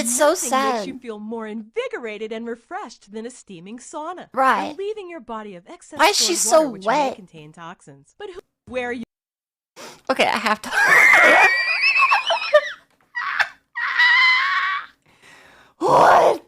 It's so Nothing makes you sad. feel more invigorated and refreshed than a steaming sauna. Right. Relieving your body of excess Why is she stored so water, which may wet? contain toxins. But where you Okay, I have to. What?